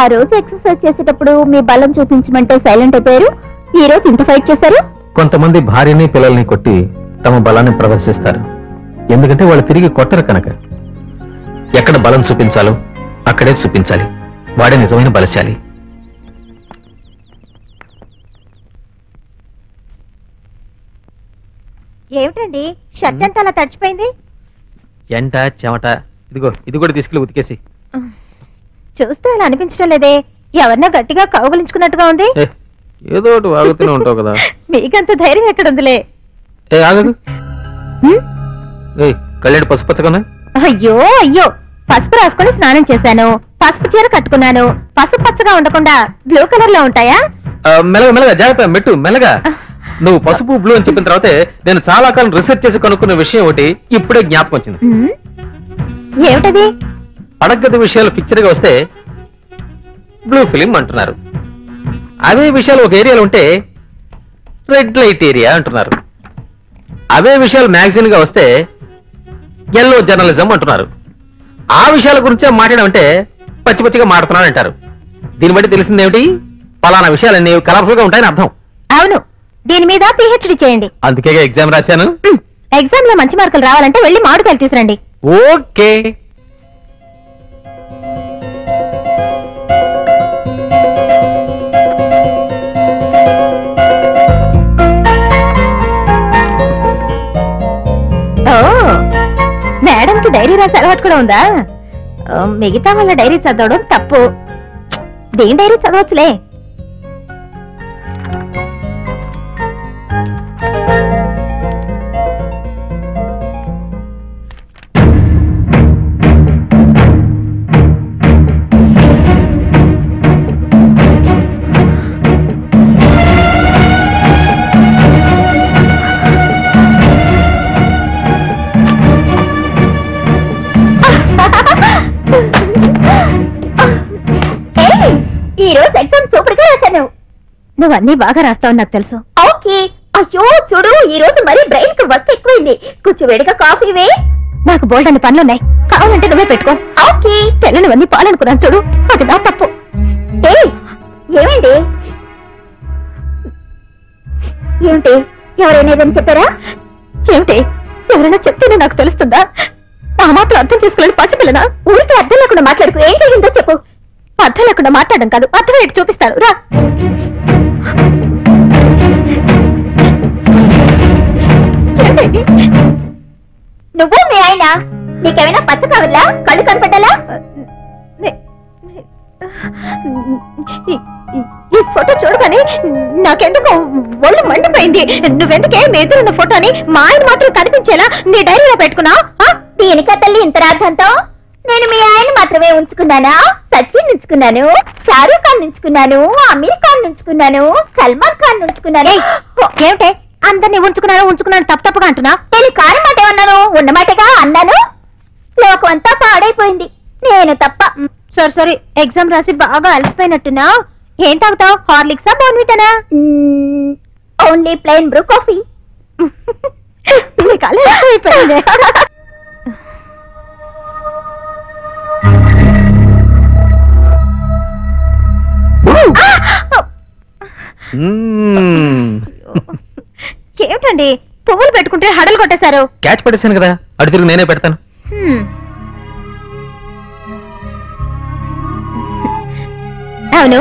ఆ రోజు ఎక్సర్సైజ్ చేసేటప్పుడు మీ బలం చూపించమంటే సైలెంట్ అయిపోయారు. ఈ రోజు ఇంత ఫైట్ చేశారు. కొంతమంది భార్యని పిల్లల్ని కొట్టి తమ బలాన్ని ప్రదర్శిస్తారు. ఎందుకంటే వాళ్ళు తిరిగి కొట్టరు కనుక. ఎక్కడ బలం చూపించాలో అక్కడే చూపించాలి. వాడే నిజమైన బలశాలి. ఏమిటండి షర్ట్ అంతా అలా తడిచిపోయింది? ఎంట చెమట. ఇదిగో ఇది కూడా తీసుకెళ్ళి ఉతికేసి. చూస్తే అలా అనిపించడం లేదే. ఎవరినా గట్టిగా కౌగులించుకున్నట్టుగా ఉంది. ఏదో ఒకటి వాగుతూనే ఉంటావు కదా. మీకంత ధైర్యం ఎక్కడుందిలే. ఆగదు. కళ్ళేడు పసుపచ్చగా. అయ్యో అయ్యో, పసుపు రాసుకుని స్నానం చేశాను, పసుపు చీర కట్టుకున్నాను. పసుపు పచ్చగా ఉండకుండా బ్లూ కలర్ లో ఉంటాయా? మెల్లగా మెల్లగా జాగ్రత్త మెట్టు మెల్లగా. నువ్వు పసుపు బ్లూ అని చెప్పిన తర్వాతే నేను చాలా కాలం రీసెర్చ్ చేసి కనుక్కున్న విషయం ఒకటి ఇప్పుడే జ్ఞాపకం వచ్చింది. ఏమిటది? పడగది విషయాలు పిక్చర్ గా వస్తే బ్లూ ఫిలిం అంటున్నారు. అవే విషయాలు ఒక ఏరియాలో ఉంటే రెడ్ లైట్ ఏరియా అంటున్నారు. అవే విషయాలు మ్యాగజైన్ గా వస్తే ఎల్లో జర్నలిజం అంటున్నారు. ఆ విషయాల గురించే మాట్లాడమంటే పచ్చి పచ్చిగా మాడుతున్నాను అంటారు. దీన్ని బట్టి తెలిసిందేమిటి? పలానా విషయాలన్నీ కలర్ఫుల్ గా ఉంటాయని అర్థం. అవును, దీని మీద పిహెచ్డి చేయండి. అందుకే ఎగ్జామ్ రాశాను. ఎగ్జామ్ లో మంచి మార్కులు రావాలంటే వెళ్ళి మామిడికాయలు తీసురండి. ఓకే. మేడంకి డైరీ రాసి అలవాటు కూడా ఉందా? మిగతా వాళ్ళ డైరీ చదవడం తప్పు. దేని డైరీ చదవచ్చులే. ఈ రోజు ఎగ్జామ్ సూపర్ గా రాశాను. నువ్వన్నీ బాగా రాస్తావు నాకు తెలుసు. ఓకే. అయ్యో చూడు, ఈ రోజు మరీ బ్రెయిన్ కు వర్క్ ఎక్కువైంది. కొంచెం వేడిగా కాఫీ వే. నాకు బోల్డన్ని పనులున్నాయి. కావాలంటే నువ్వే పెట్టుకో. ఓకే. తెల్లనివన్నీ పాలనుకున్నాను చూడు, అది నా తప్పు. ఏమైంది? ఏమిటి? ఎవరైనా ఏదైనా చెప్పారా? ఏమిటి? ఎవరైనా చెప్తేనే నాకు తెలుస్తుందా? నా మాటలు అర్థం చేసుకోలేని పసిపిల్లనా? ఊరికి అర్థం లేకుండా మాట్లాడుకు. ఏం జరిగిందో చెప్పు. అర్థం లేకుండా మాట్లాడడం కాదు, అర్థం ఏంటి చూపిస్తాను రా. నువ్వు మీ ఆయన నీకేమైనా పచ్చ కావాలా? కళ్ళు కనపడ్డాలా? ఈ ఫోటో చూడగానే నాకెందుకు ఒళ్ళు మండిపోయింది. నువ్వెందుకే మీ ఎదురున్న ఫోటోని మా ఆయన మాత్రం కనిపించేలా నీ డైరీలో పెట్టుకున్నా? దీనికా తల్లి ఇంత రాద్దంతో? నేను మీ ఆయన మాత్రమే ఉంచుకున్నానా? సచిన్ ఉంచుకున్నాను, షారూక్ ఖాన్ ఉంచుకున్నాను, అమీర్ ఖాన్ ఉంచుకున్నాను, సల్మాన్ ఖాన్ ఉంచుకున్నాను. ఏమిటే అందరినీ ఉంచుకున్నాను తప్పుగా అంటున్నా? నేను కాని మాట ఏమన్నాను? ఉన్నమాటగా అన్నాను. లోకం అంతా పాడైపోయింది, నేను తప్ప. సరే ఎగ్జామ్ రాసి బాగా అలసిపోయినట్టున్నా. ఏం తాగుతావు? హార్లిక్సా బోర్న్విటానా? Only plain Bru coffee. అయిపోయింది. ఏమిటండి పువ్వులు పెట్టుకుంటే హడలు కొట్టేశారు? క్యాచ్ పట్టేశాను కదా, అడు తిరిగి నేనే పెడతాను. అవును.